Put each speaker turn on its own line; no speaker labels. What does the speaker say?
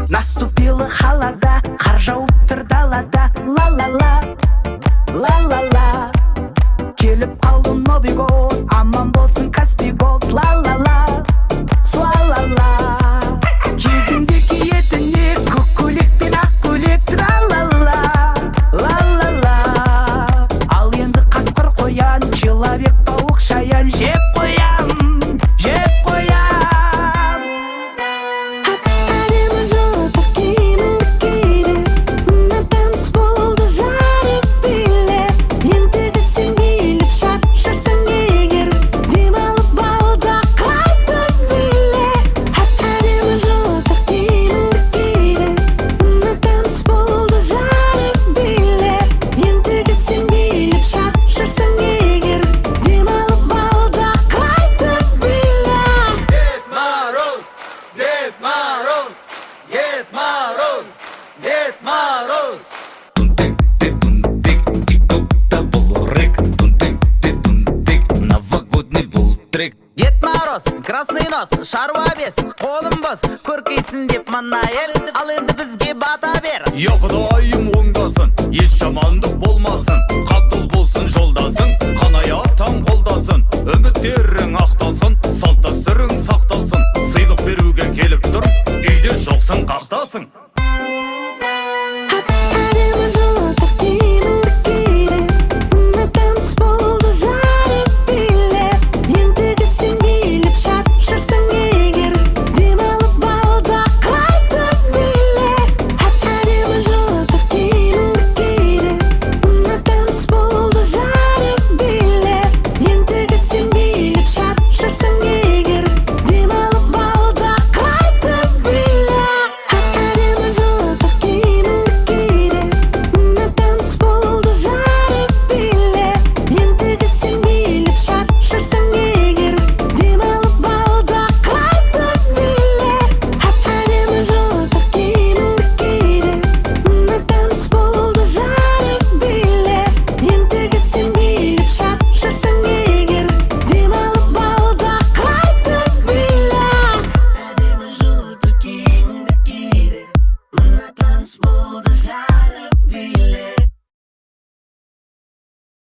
Наступила холода, қар жауып тұр далада. Ла-ла-ла, ла-ла-ла. Келіп қалды Новый год, аман болсын Каспий голд. Ла-ла-ла, суа-ла-ла. Кезінде киетіне көк көйлек пен ақ көйлек. Тра-ла-ла, ла-ла-ла. Ал енді қасқыр қоян, человек пауық шаян. Жеп қоям, жеп қоям.
Дед Мороз, красный нос, шаруа бес, қолым бос, көркейсін деп мана ел, ал енді бізге бата бер.
Я құдайым оңдасын, еш жамандық болмасын.